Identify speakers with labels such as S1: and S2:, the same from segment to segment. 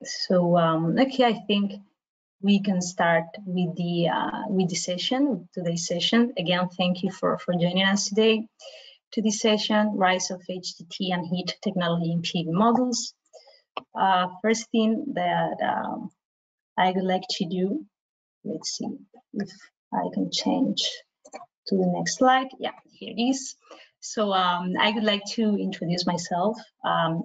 S1: So okay, I think we can start with the session, today's session. Again, thank you for joining us today to this session, Rise of HJT and HIT Technology in PV Models. First thing that I would like to do, let's see if I can change to the next slide. Yeah, here it is. So I would like to introduce myself. I'm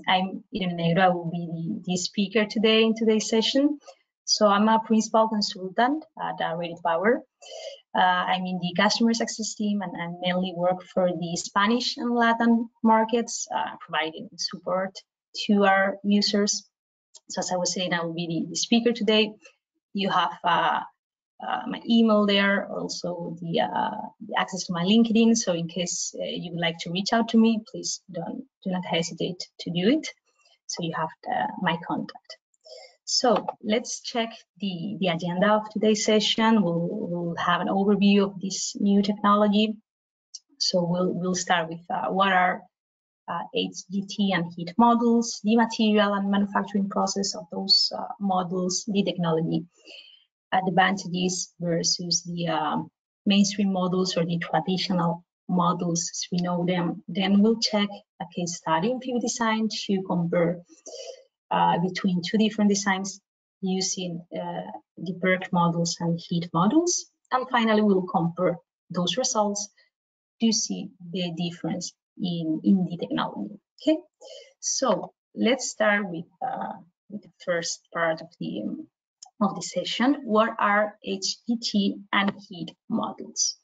S1: Irene Negro. I will be the speaker today in today's session. So I'm a principal consultant at RatedPower. I'm in the customer success team and mainly work for the Spanish and Latin markets, providing support to our users. So as I was saying, I will be the speaker today. You have my email there, also the access to my LinkedIn. So in case you would like to reach out to me, please do not hesitate to do it. So you have my contact. So let's check the agenda of today's session. We'll have an overview of this new technology. So we'll start with what are HJT and HIT models, the material and manufacturing process of those models, the technology advantages versus the mainstream models or the traditional models as we know them. Then we'll check a case study in pvDesign to compare between two different designs using the PERC models and HIT models. And finally, we'll compare those results to see the difference in the technology. Okay, so let's start with the first part of the session. What are HJT and HIT models?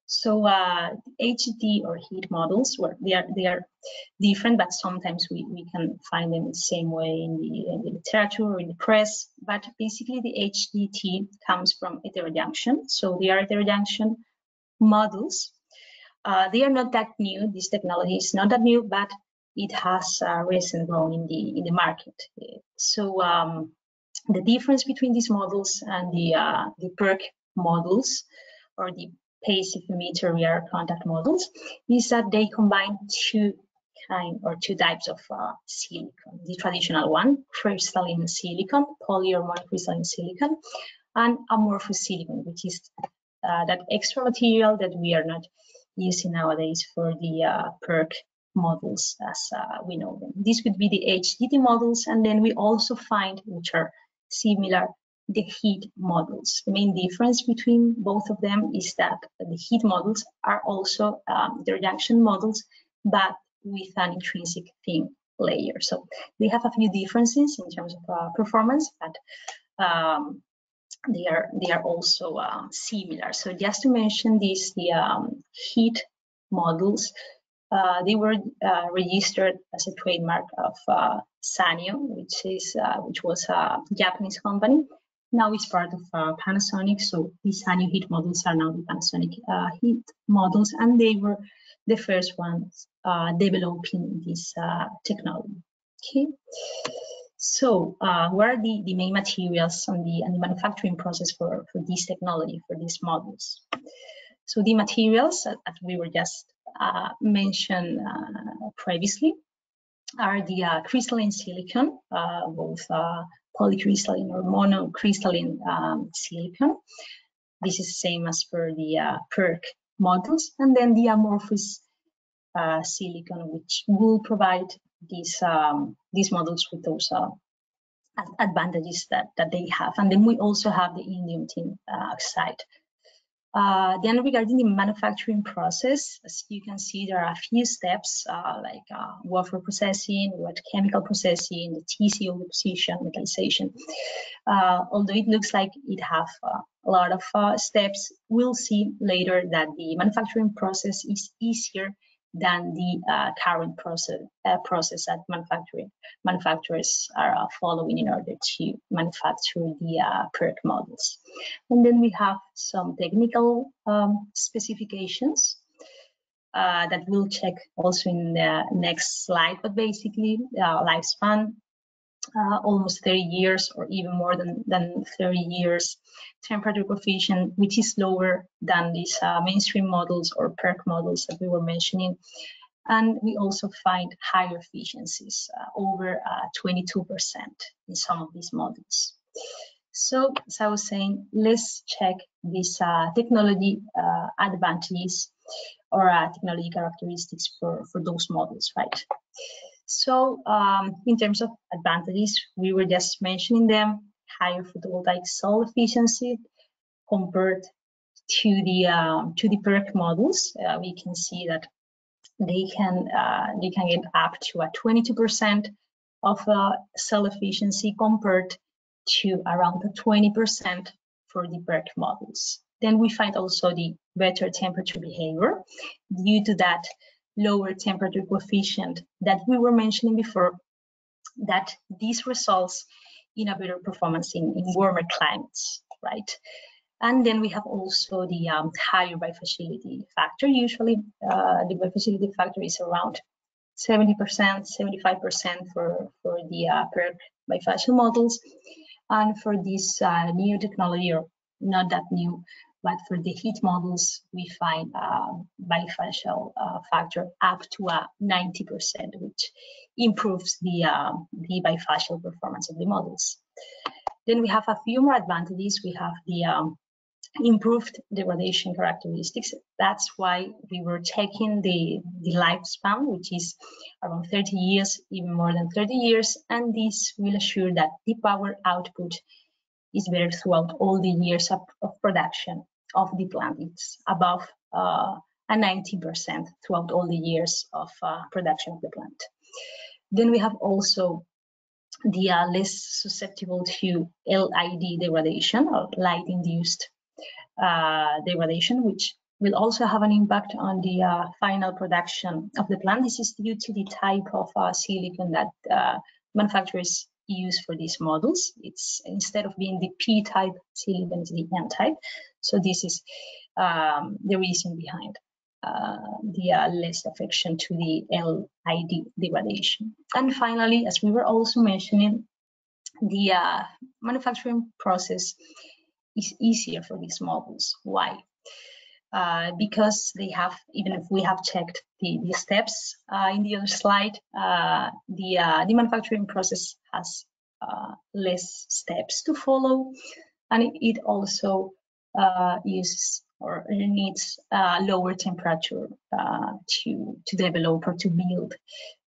S1: So HJT or HIT models, well, they are different, but sometimes we can find them the same way in the literature or in the press. But basically, the HJT comes from heterojunction. So they are heterojunction models. They are not that new. This technology is not that new, but it has recently grown in the market. So the difference between these models and the PERC models or the passive emitter rear contact models is that they combine two types of silicon. The traditional one, crystalline silicon, poly or monocrystalline silicon, and amorphous silicon, which is that extra material that we are not using nowadays for the PERC models as we know them. This would be the HJT models, and then we also find, which are similar, the HIT models. The main difference between both of them is that the HIT models are also heterojunction models, but with an intrinsic thin layer. So they have a few differences in terms of performance, but they are also similar. So just to mention this, the HIT models, they were registered as a trademark of Sanyo, which was a Japanese company. Now it's part of Panasonic. So the Sanyo HIT models are now the Panasonic HIT models, and they were the first ones developing this technology. Okay. So what are the main materials and the manufacturing process for this technology, for these models? So the materials that we were just mentioned previously are the crystalline silicon, both polycrystalline or monocrystalline silicon. This is the same as for the PERC models, and then the amorphous silicon, which will provide these models with those advantages that they have. And then we also have the indium tin oxide. Then regarding the manufacturing process, as you can see, there are a few steps like wafer processing, wet chemical processing, the TCO deposition, metallization. Although it looks like it has a lot of steps, we'll see later that the manufacturing process is easier than the current process that manufacturers are following in order to manufacture the PERC models. And then we have some technical specifications that we'll check also in the next slide, but basically lifespan, almost 30 years or even more than 30 years, temperature coefficient, which is lower than these mainstream models or PERC models that we were mentioning, And we also find higher efficiencies, over 22% in some of these models. So, as I was saying, let's check these technology advantages or technology characteristics for those models, right? So, in terms of advantages, we were just mentioning them: higher photovoltaic cell efficiency compared to the PERC models. We can see that they can get up to a 22% of cell efficiency compared to around 20% for the PERC models. Then we find also the better temperature behavior due to that lower temperature coefficient that we were mentioning before, that this results in a better performance in warmer climates, right? And then we have also the higher bifacility factor. Usually the bifacility factor is around 70%, 75% for the PERC bifacial models. And for this new technology, or not that new, but for the HIT models, we find bifacial factor up to 90%, which improves the bifacial performance of the models. Then we have a few more advantages. We have the improved degradation characteristics. That's why we were checking the lifespan, which is around 30 years, even more than 30 years, and this will assure that the power output is better throughout all the years of production of the plant. It's above 90% throughout all the years of production of the plant. Then we have also the less susceptible to LID degradation, or light-induced degradation, which will also have an impact on the final production of the plant. This is due to the type of silicon that manufacturers use for these models. It's, instead of being the P-type silicon, it's the N-type. So this is the reason behind the less affection to the LID degradation. And finally, as we were also mentioning, the manufacturing process is easier for these models. Why? Because they have, even if we have checked the steps in the other slide, the manufacturing process has less steps to follow, and it also uses or needs lower temperature to develop or to build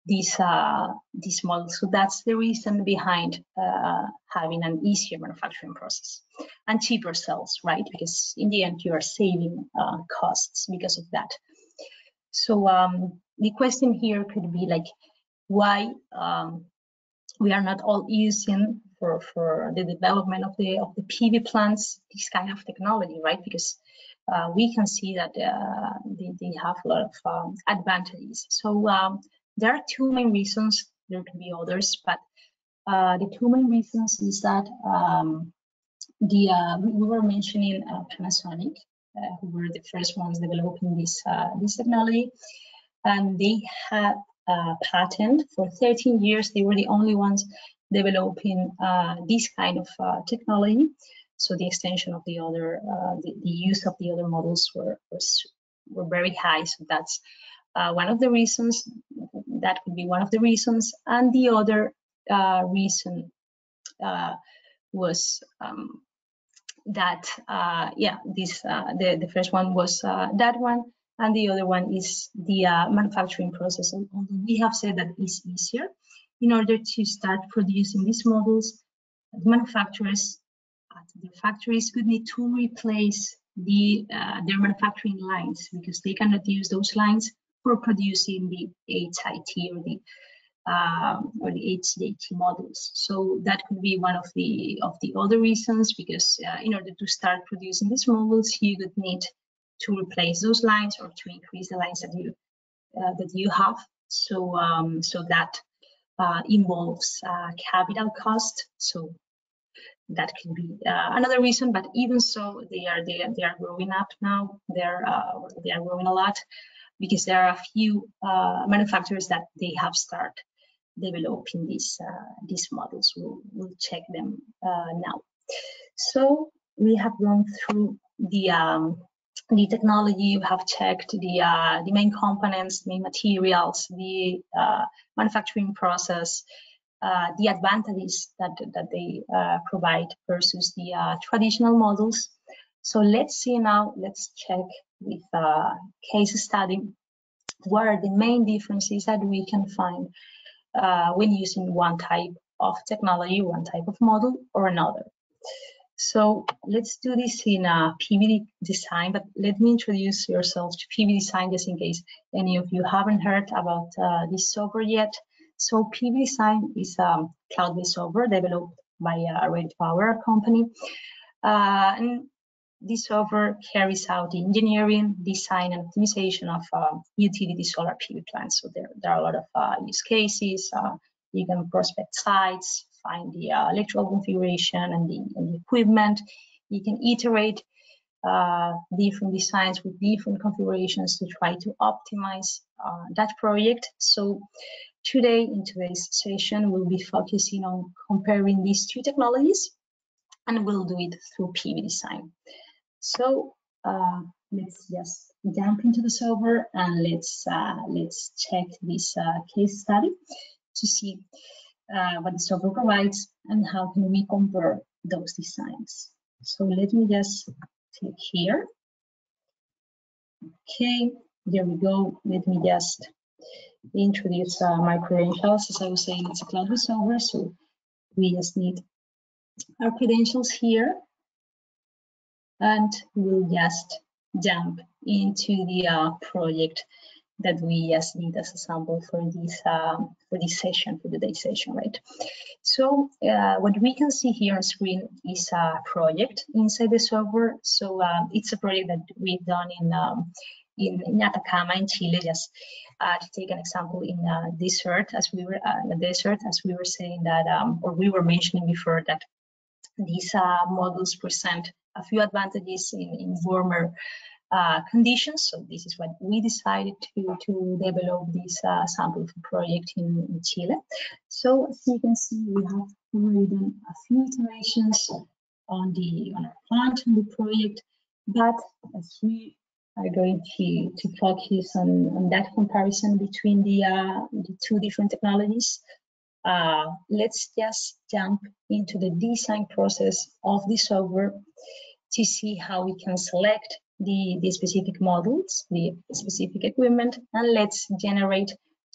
S1: these models. So that's the reason behind having an easier manufacturing process and cheaper cells, right? Because in the end you are saving costs because of that. So the question here could be like, why we are not all using for the development of the PV plants this kind of technology, right? Because we can see that they have a lot of advantages. So there are two main reasons. There could be others, but the two main reasons is that we were mentioning Panasonic, who were the first ones developing this technology, and they had a patent for 13 years. They were the only ones developing this kind of technology. So the extension of the other, the use of the other models were very high. So that's one of the reasons. That could be one of the reasons. And the other reason was that the first one was that one, and the other one is the manufacturing process. Although we have said that it's easier, in order to start producing these models, the manufacturers at their factories would need to replace their manufacturing lines, because they cannot use those lines for producing the HIT or the HJT models. So that could be one of the other reasons, because in order to start producing these models, you would need to replace those lines or to increase the lines that you have. So that involves capital cost. So that can be another reason. But even so, they are growing up now. They are growing a lot, because there are a few manufacturers that they have started developing these models. We'll check them now. So we have gone through the the technology, we have checked the main components, the main materials, the manufacturing process, the advantages that they provide versus the traditional models. So let's see now, let's check with a case study what are the main differences that we can find when using one type of technology, one type of model or another. So let's do this in pvDesign, but let me introduce yourself to pvDesign just in case any of you haven't heard about this software yet. So pvDesign is a cloud-based software developed by RatedPower company. And this software carries out the engineering, design, and optimization of utility solar PV plants. So there are a lot of use cases. You can prospect sites, find the electrical configuration and the equipment. You can iterate different designs with different configurations to try to optimize that project. So today, in today's session, we'll be focusing on comparing these two technologies, and we'll do it through pvDesign. So let's just jump into the software and let's check this case study to see what the software provides and how can we compare those designs. So let me just click here. Okay, there we go. Let me just introduce my credentials. As I was saying, it's a cloud-based software, so we just need our credentials here, and we'll just jump into the project that we just need as a sample for this session, for today's session, right? So what we can see here on screen is a project inside the software. So it's a project that we've done in Atacama, in Chile. Just to take an example, in desert, as we were saying that, or we were mentioning before, that these models present a few advantages in warmer conditions. So this is what we decided to develop this sample project in Chile. So as you can see, we have already done a few iterations on our plant, on the project, but as we are going to focus on that comparison between the two different technologies, let's just jump into the design process of the software to see how we can select the specific models, the specific equipment, and let's generate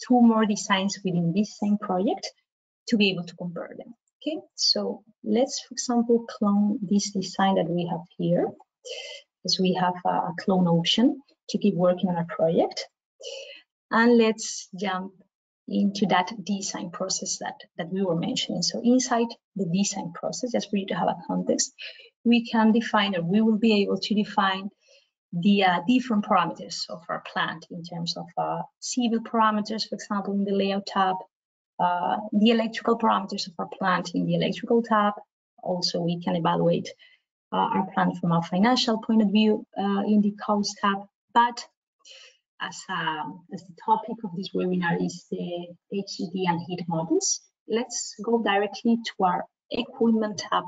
S1: two more designs within this same project to be able to compare them. Okay, so let's, for example, clone this design that we have here, because we have a clone option to keep working on our project. And let's jump into that design process that we were mentioning. So inside the design process, just for you to have a context, we can define, or we will be able to define the different parameters of our plant in terms of civil parameters, for example, in the layout tab, the electrical parameters of our plant in the electrical tab. Also, we can evaluate our plant from a financial point of view in the cost tab. But as the topic of this webinar is the HJT and HIT models, let's go directly to our equipment tab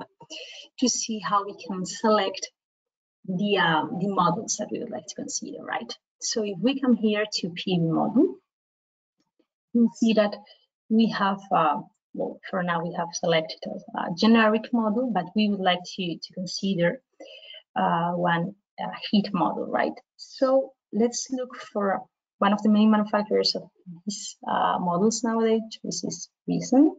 S1: to see how we can select the models that we would like to consider, right? So if we come here to PV model, you'll see that we have, well, for now we have selected a generic model, but we would like to consider one HIT model, right? So let's look for one of the main manufacturers of these models nowadays, which is Reason.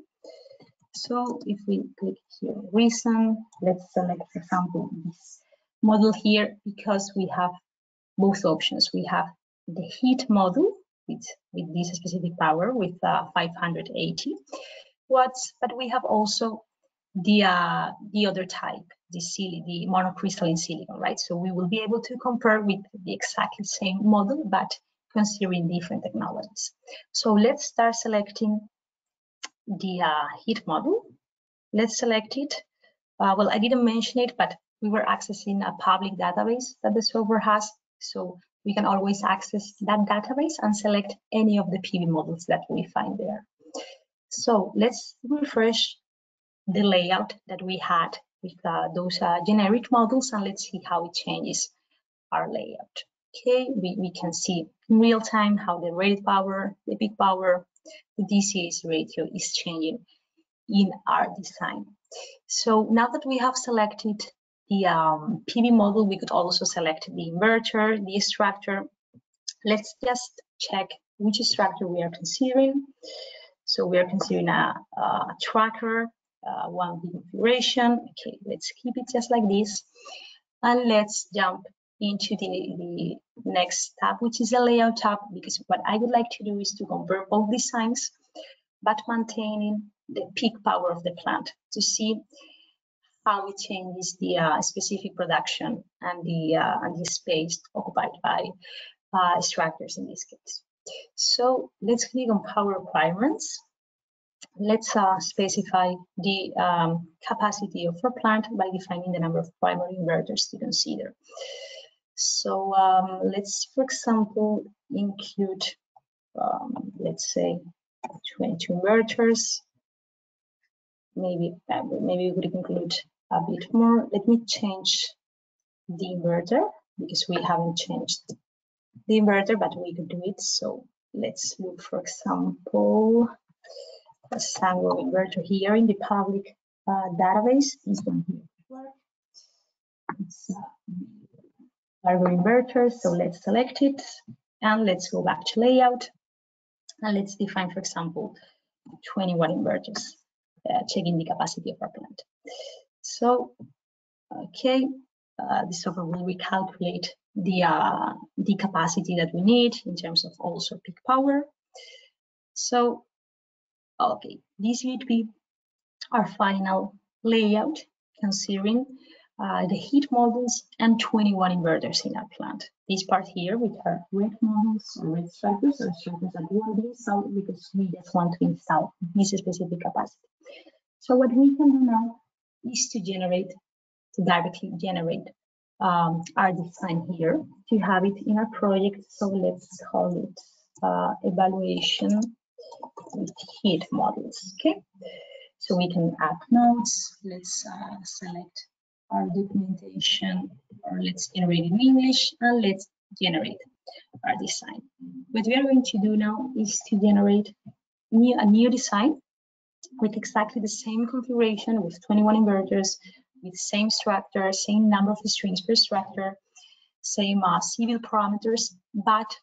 S1: So if we click here, Reason, let's select, for example, this model here, because we have both options. We have the HIT model with this specific power with 580 watts, but we have also the other type, the monocrystalline silicon, right? So we will be able to compare with the exactly same model, but considering different technologies. So let's start selecting the HIT model. Let's select it. Well, I didn't mention it, but we were accessing a public database that the software has. So we can always access that database and select any of the PV models that we find there. So let's refresh the layout that we had with those generic models, and let's see how it changes our layout. Okay, we can see in real time how the rated power, the peak power, the DC-AC ratio is changing in our design. So now that we have selected the PV model, we could also select the inverter, the structure. Let's just check which structure we are considering. So we are considering a tracker, one configuration. Okay, let's keep it just like this. And let's jump into the next tab, which is a layout tab, because what I would like to do is to compare both designs, but maintaining the peak power of the plant to see how it changes the specific production and the space occupied by structures in this case. So let's click on power requirements. Let's specify the capacity of our plant by defining the number of primary inverters to consider. So let's, for example, include, let's say, 22 inverters. Maybe we could include a bit more. Let me change the inverter because we haven't changed the inverter, but we could do it. So let's look, for example, a single inverter here in the public database. This one here. It's cargo inverter. So let's select it and let's go back to layout and let's define, for example, 21 inverters, checking the capacity of our plant. So, okay, the software will recalculate the capacity that we need in terms of also peak power. So, okay, this would be our final layout, considering the heat models and 21 inverters in our plant. This part here, which are red models or red structures, or structures that will be installed because we just want to install this specific capacity. So what we can do now is to directly generate our design here, to have it in our project. So let's call it evaluation with heat models, okay? So we can add nodes. Let's select our documentation, or let's generate in English, and let's generate our design. What we are going to do now is to generate a new design with exactly the same configuration, with 21 inverters, with same structure, same number of strings per structure, same civil parameters, but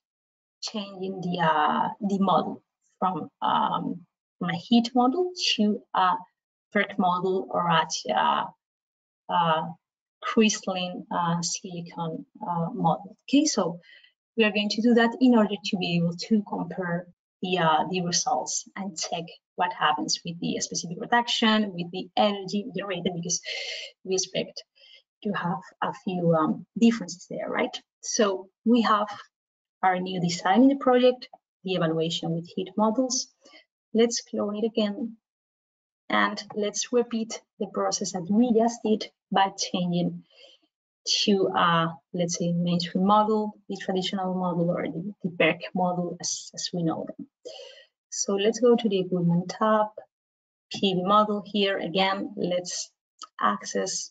S1: changing the model from a heat model to a PERC model or a crystalline silicon model. Okay, so we are going to do that in order to be able to compare the results and check what happens with the specific reduction, with the energy generated, because we expect to have a few differences there, right? So we have our new design in the project, the evaluation with heat models. Let's clone it again, and let's repeat the process that we just did by changing to, let's say, mainstream model, the traditional model, or the PERC model as we know them. So let's go to the equipment tab, PV model here. Again, let's access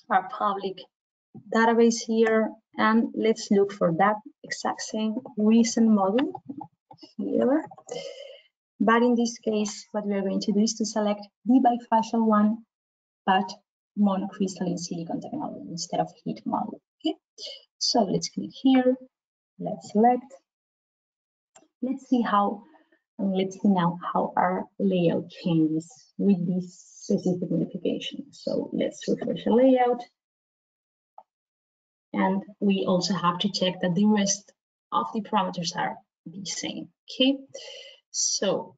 S1: our public database here, and let's look for that exact same recent model here. But in this case, what we are going to do is to select the bifacial one, but monocrystalline silicon technology instead of heat model. Okay, so let's click here, let's select. Let's see how, and let's see now how our layout changes with this specific modification. So let's refresh the layout. And we also have to check that the rest of the parameters are the same. Okay, so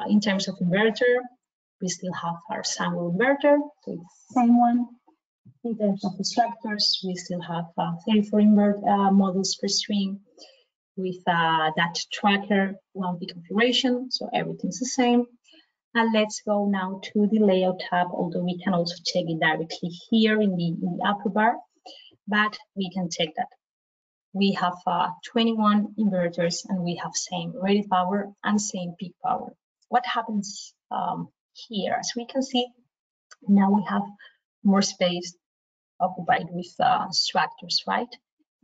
S1: in terms of inverter, we still have our single inverter, so it's the same one. In terms of the structures, we still have 34 models per string with that tracker 1P configuration, so everything's the same. And let's go now to the layout tab, although we can also check it directly here in the upper bar, but we can check that we have 21 inverters and we have same rated power and same peak power. What happens here? As we can see, now we have more space occupied with structures, right?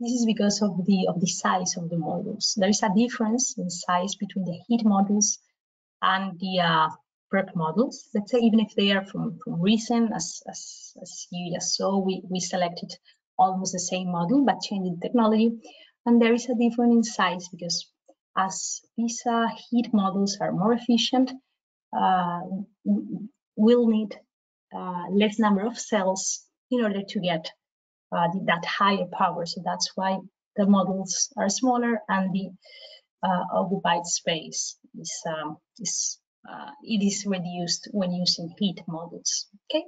S1: This is because of the size of the modules. There is a difference in size between the HIT modules and the PERC modules. Let's say even if they are from recent, as you just saw, we selected almost the same module but changed the technology. And there is a difference in size because as these HIT modules are more efficient, we'll need less number of cells in order to get that higher power. So that's why the modules are smaller and the occupied space is reduced when using HIT modules. Okay,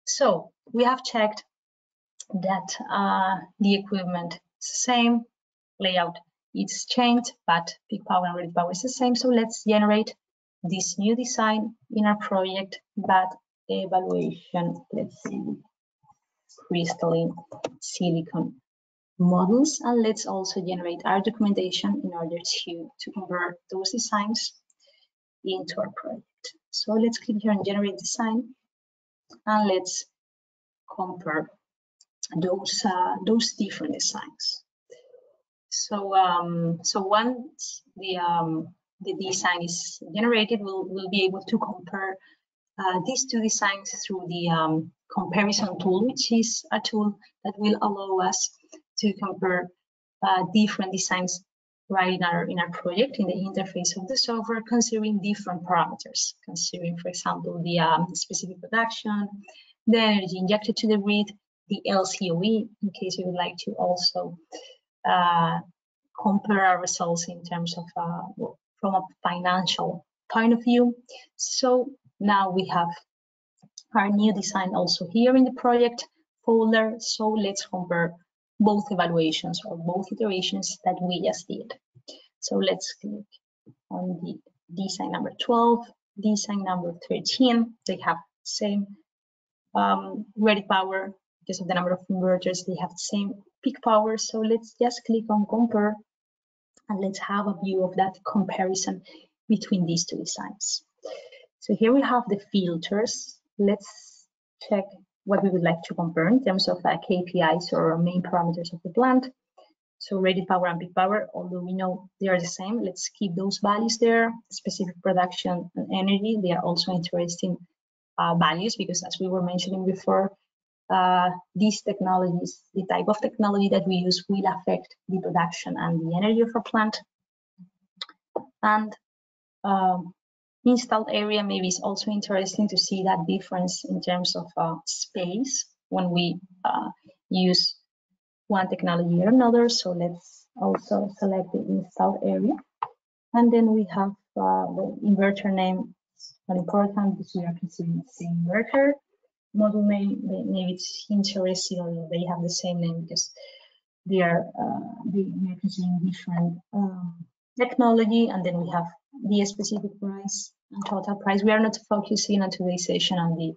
S1: so we have checked that the equipment is the same, layout is changed, but peak power and rated power is the same. So let's generate this new design in our project, but evaluation, let's see, crystalline silicon modules, and let's also generate our documentation in order to convert those designs into our project. So let's click here on generate design, and let's compare those different designs. So once the design is generated, we'll be able to compare these two designs through the comparison tool, which is a tool that will allow us to compare different designs right in our project in the interface of the software, considering different parameters, considering, for example, the specific production, the energy injected to the grid, the LCOE, in case you would like to also compare our results in terms of from a financial point of view. So now we have our new design also here in the project folder. So let's compare both evaluations or both iterations that we just did. So let's click on the design number 12, design number 13. They have the same rated power because of the number of inverters. They have the same peak power. So let's just click on compare and let's have a view of that comparison between these two designs. So here we have the filters. Let's check what we would like to compare in terms of KPIs or main parameters of the plant. So rated power and peak power, although we know they are the same, let's keep those values there. Specific production and energy, they are also interesting values because, as we were mentioning before, these technologies, the type of technology that we use will affect the production and the energy of our plant. And installed area maybe is also interesting to see that difference in terms of space when we use one technology or another. So let's also select the installed area. And then we have the inverter name, not important because we are considering the same inverter. Module name, maybe it's interesting or they have the same name because we are considering different technology. And then we have the specific price and total price. We are not focusing on today's session on the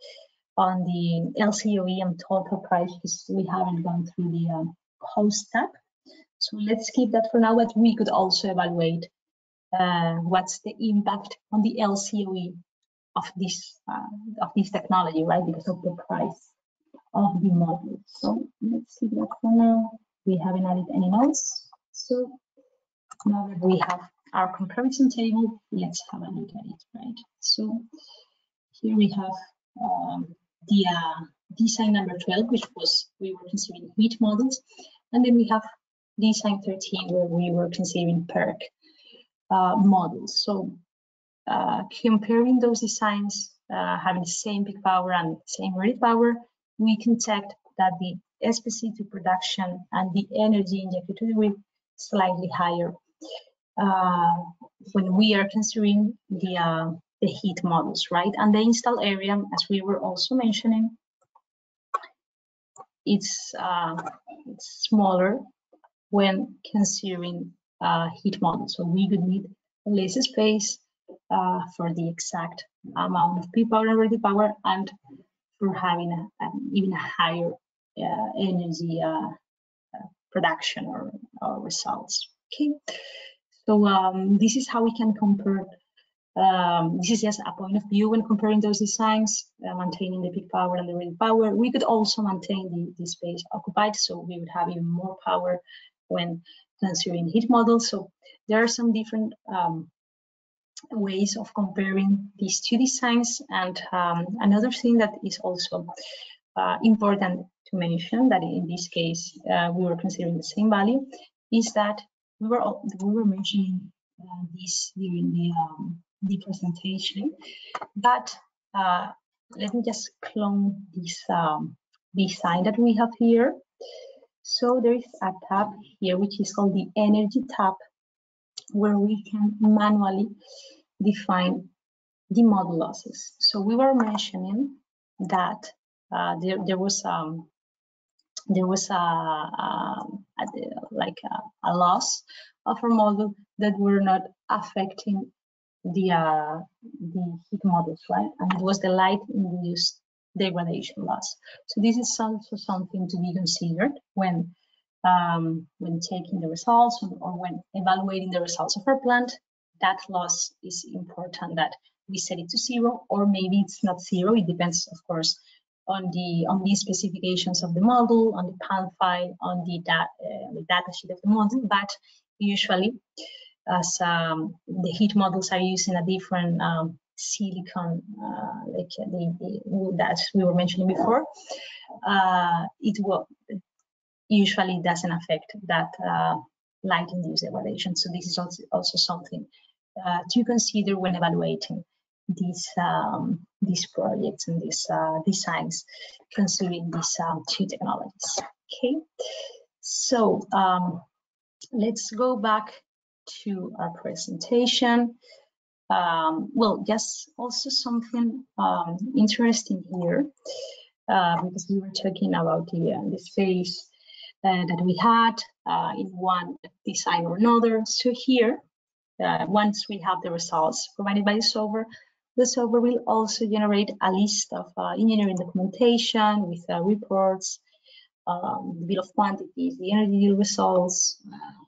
S1: LCOE and total price because we haven't gone through the cost tab. So let's keep that for now, but we could also evaluate what's the impact on the LCOE of this technology, right? Because of the price of the module. So let's keep that for now. We haven't added any notes. So now that we have our comparison table, let's have a look at it, right? So here we have the design number 12, which was we were considering HIT models, and then we have design 13, where we were considering PERC models. So comparing those designs, having the same peak power and same rated power, we can check that the SPC to production and the energy injected to the grid slightly higher when we are considering the HIT models, right? And the install area, as we were also mentioning, it's smaller when considering HIT models. So we would need less space for the exact amount of peak power and rated power, and for having even a higher energy production or results. Okay, so this is how we can compare This is just a point of view when comparing those designs, maintaining the peak power and the rated power. We could also maintain the space occupied, so we would have even more power when considering heat models. So there are some different ways of comparing these two designs. And another thing that is also important to mention, that in this case we were considering the same value, is that we were mentioning this during the presentation, but let me just clone this design that we have here. So there is a tab here which is called the Energy tab, where we can manually define the model losses. So we were mentioning that there was a loss of our model that were not affecting the heat models, right? And it was the light-induced degradation loss. So this is also something to be considered when taking the results or when evaluating the results of our plant. That loss is important that we set it to 0, or maybe it's not 0. It depends, of course, on the specifications of the model, on the PAN file, on the data sheet of the model. But usually, as the heat models are using a different silicon, like that we were mentioning before, it usually doesn't affect that light-induced degradation. So this is also something to consider when evaluating these projects and these designs, considering these two technologies. Okay, so let's go back to our presentation. Well, just also something interesting here, because we were talking about the space that we had in one design or another. So here, once we have the results provided by the solver will also generate a list of engineering documentation with reports, the bill of quantities, the energy deal results,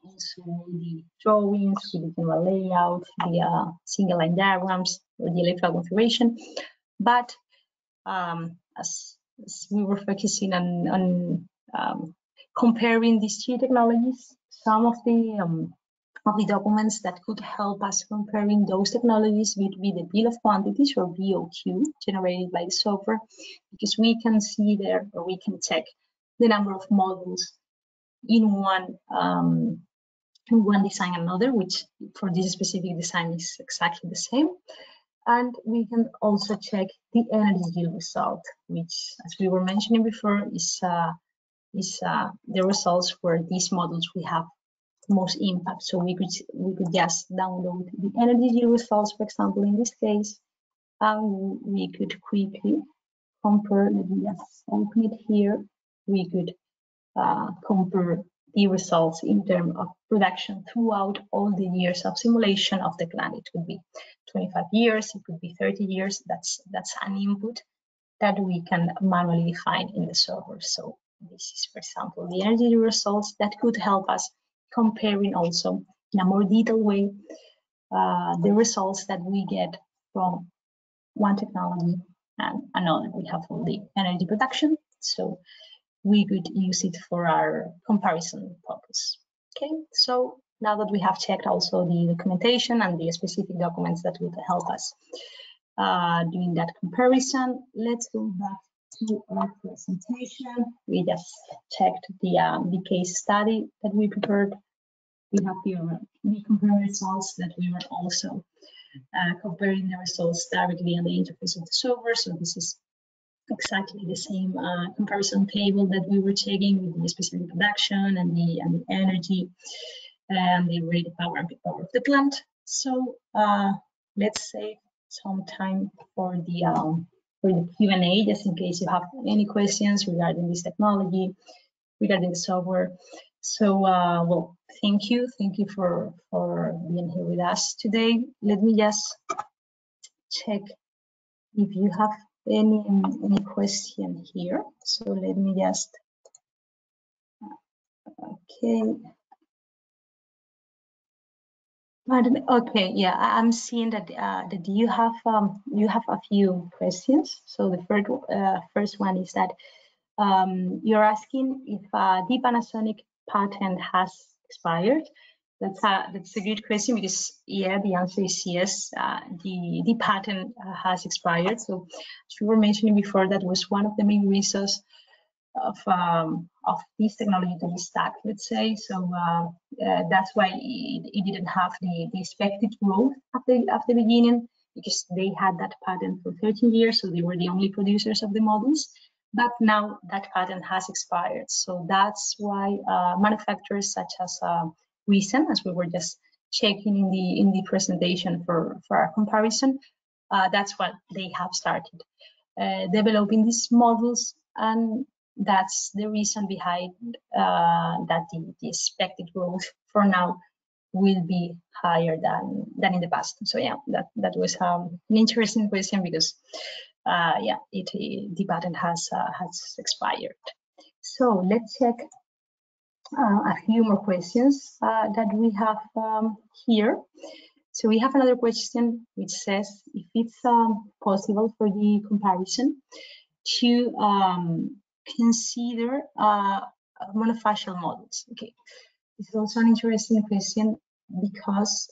S1: also the drawings with the general layout, the single line diagrams, or the electrical configuration. But as we were focusing on comparing these two technologies, some of the documents that could help us comparing those technologies would be the bill of quantities, or BOQ, generated by the software, because we can see there, or we can check the number of modules in one design and another, which for this specific design is exactly the same. And we can also check the energy yield result, which, as we were mentioning before, is the results where these modules we have most impact. So we could just download the energy yield results, for example, in this case, and we could quickly compare. Let me just open it here. We could compare the results in terms of production throughout all the years of simulation of the plant. It could be 25 years, it could be 30 years. That's an input that we can manually define in the software. So this is, for example, the energy results that could help us comparing also in a more detailed way the results that we get from one technology and another. We have all the energy production, so we could use it for our comparison purpose. Okay, so now that we have checked also the documentation and the specific documents that would help us doing that comparison, let's go back to our presentation. We just checked the case study that we prepared. We have here the compare results that we were also comparing the results directly on the interface of the software. So this is exactly the same comparison table that we were checking with the specific production and the energy and the rated power and peak power of the plant. So let's save some time for the Q&A, just in case you have any questions regarding this technology, regarding the software. So well, thank you for being here with us today. Let me just check if you have any question here. So let me just, okay. Okay, yeah, I'm seeing that that you have a few questions. So the first one is that you're asking if the Panasonic patent has expired. That's a good question, because yeah, the answer is yes. The patent has expired. So as we were mentioning before, that was one of the main reasons of this technology to be stuck, let's say. So that's why it didn't have the expected growth at the beginning, because they had that patent for 13 years, so they were the only producers of the models. But now that patent has expired, so that's why manufacturers such as Recent, as we were just checking in the presentation for our comparison, that's what they have started developing these models, and that's the reason behind that the expected growth for now will be higher than in the past. So yeah, that was an interesting question, because yeah, the patent has expired. So let's check a few more questions that we have here. So we have another question which says if it's possible for the comparison to consider monofacial models. Okay, this is also an interesting question, because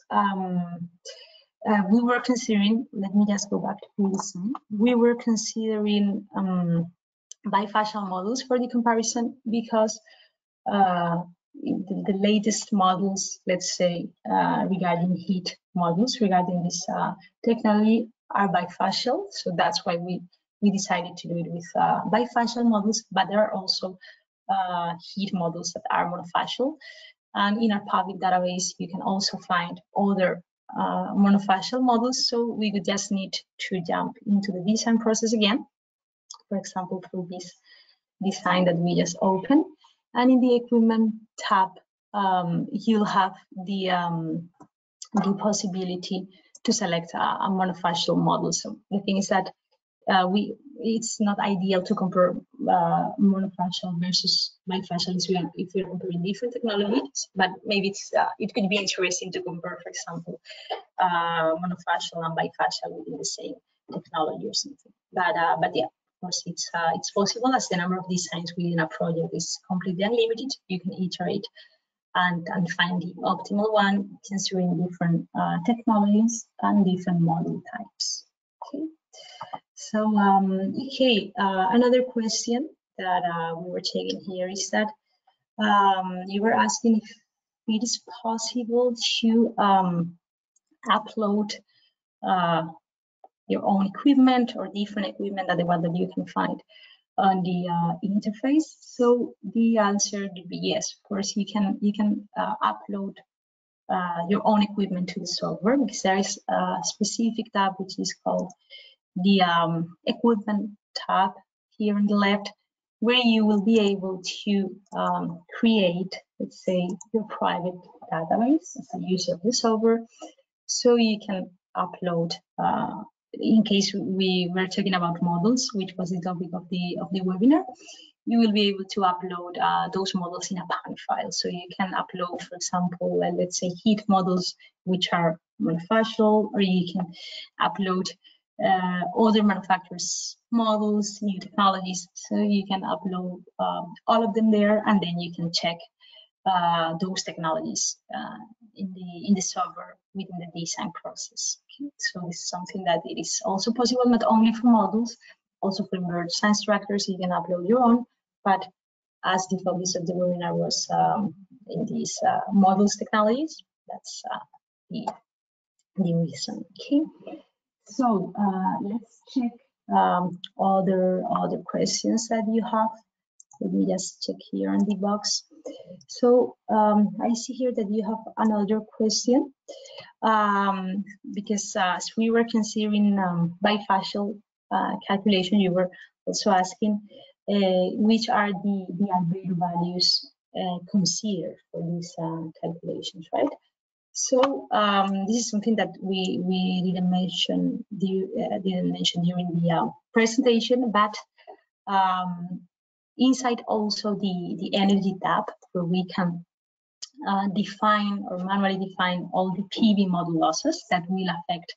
S1: we were considering, let me just go back to pvDesign. We were considering bifacial models for the comparison, because the latest models, let's say, regarding HIT models, regarding this technology, are bifacial. So that's why we decided to do it with bifacial models, but there are also HIT models that are monofacial. And in our public database, you can also find other monofacial models. So we would just need to jump into the design process again, for example, through this design that we just opened. And in the equipment tab, you'll have the possibility to select a monofacial model. So the thing is that it's not ideal to compare monofacial versus bifacial if we're comparing different technologies, but maybe it could be interesting to compare, for example, monofacial and bifacial within the same technology or something. But yeah, of course, it's possible, as the number of designs within a project is completely unlimited. You can iterate and find the optimal one, considering different technologies and different model types. Okay. So, another question that we were taking here is that you were asking if it is possible to upload your own equipment or different equipment than the one that you can find on the interface. So the answer would be yes. Of course, you can upload your own equipment to the software, because there is a specific tab which is called the equipment tab here on the left, where you will be able to create, let's say, your private database as a user of the software. So you can upload, in case we were talking about models, which was the topic of the webinar, you will be able to upload those models in a PAN file. So you can upload, for example, let's say HIT models, which are monofacial, or you can upload other manufacturers' models, new technologies. So you can upload all of them there, and then you can check those technologies in the software within the design process. Okay. So this is something that it is also possible, not only for models, also for embedded science structures. You can upload your own, but as the focus of the webinar was in these models technologies, that's the reason. Okay. So let's check other questions that you have. Let me just check here on the box. So I see here that you have another question, because as we were considering bifacial calculation, you were also asking which are the albedo values considered for these calculations, right? So this is something that we didn't mention during the presentation, but inside also the energy tab, where we can define or manually define all the PV module losses that will affect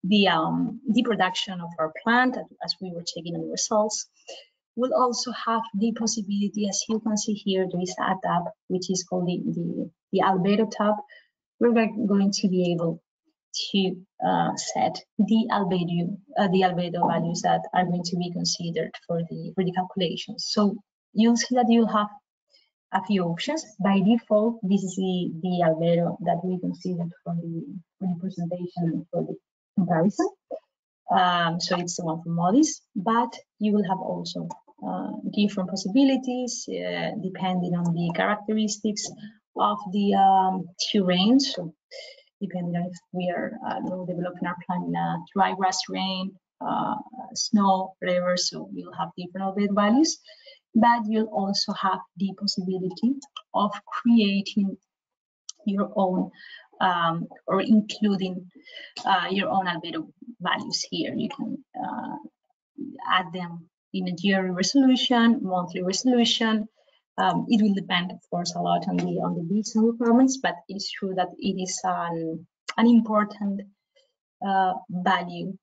S1: the production of our plant, as we were checking on the results. We'll also have the possibility, as you can see here, there is a tab which is called the albedo tab. We're going to be able to set the albedo values that are going to be considered for the calculations. So you'll see that you'll have a few options. By default, this is the albedo that we considered for the presentation and for the comparison. So it's the one for Modis, but you will have also different possibilities depending on the characteristics of the terrain. So depending on if we are developing our plant in a dry grass terrain, snow, whatever, so you'll have different albedo values. But you'll also have the possibility of creating your own or including your own albedo values here. You can add them in a yearly resolution, monthly resolution. It will depend, of course, a lot on the design requirements, but it's true that it is an important value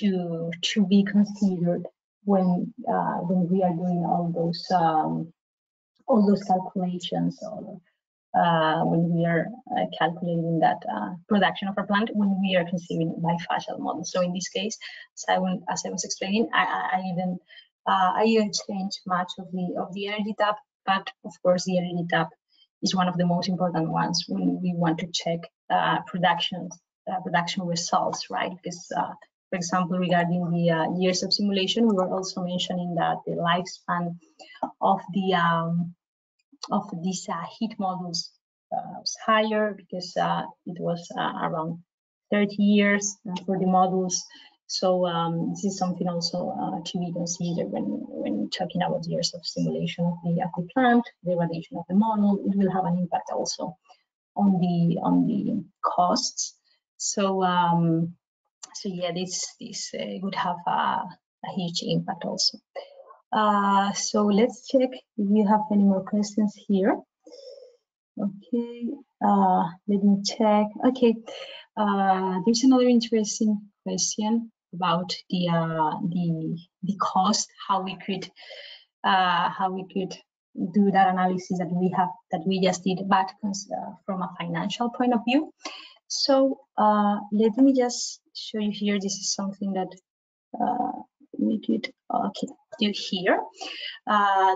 S1: to be considered when we are doing all those calculations, or when we are calculating that production of our plant, when we are conceiving bifacial models. So in this case, as I was explaining, I even changed much of the energy tab, but of course the energy tab is one of the most important ones when we want to check production results, right? Because for example, regarding the years of simulation, we were also mentioning that the lifespan of these HIT models was higher, because it was around 30 years for the models. So this is something also to be considered when talking about years of simulation of the plant, the validation of the model. It will have an impact also on the costs. So so yeah, this would have a huge impact also. So let's check if you have any more questions here. Okay, let me check. Okay, there's another interesting question about the cost, how we could do that analysis that we just did, but from a financial point of view. So let me just show you here. This is something that we could do here.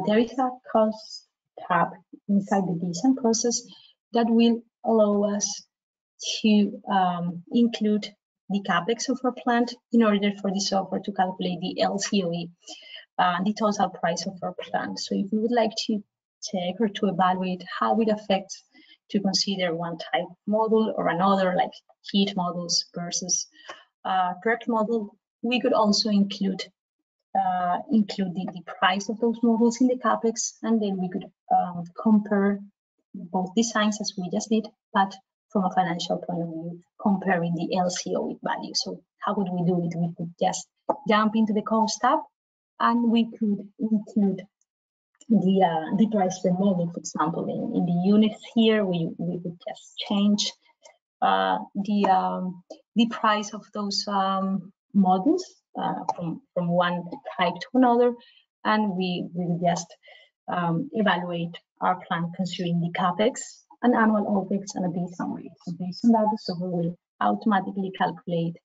S1: There is a cost tab inside the design process that will allow us to include the capex of our plant in order for the software to calculate the LCOE, the total price of our plant. So if we would like to check or to evaluate how it affects to consider one type of model or another, like HIT models versus PERC model, we could also include the price of those models in the capex, and then we could compare both designs as we just did, but from a financial point of view, comparing the LCOE value. So how would we do it? We could just jump into the cost tab, and we could include the price per model. For example, in the units here, we could just change the price of those models from one type to another, and we will just evaluate our plant considering the capex and annual OPEX and a design rate. So based on that, the software will automatically calculate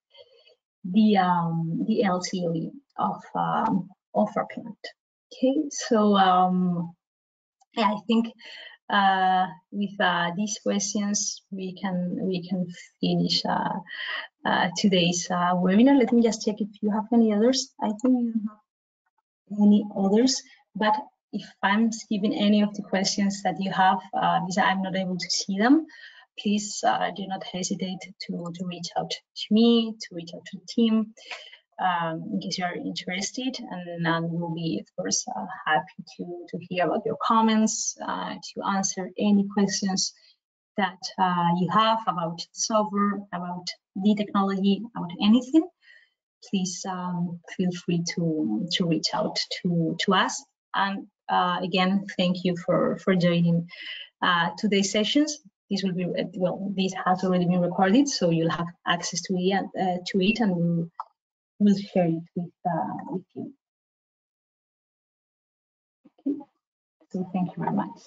S1: the LCOE of our plant. Okay, so I think with these questions we can finish today's webinar. Let me just check if you have any others. I think you don't have any others, but if I'm skipping any of the questions that you have because I'm not able to see them, please do not hesitate to reach out to me, to reach out to the team, in case you are interested, and we'll be, of course, happy to hear about your comments, to answer any questions that you have about the software, about the technology, about anything. Please feel free to reach out to us. And again, thank you for joining today's sessions. This will be, well, this has already been recorded, so you'll have access to it, and we'll share it with you. Okay. So thank you very much.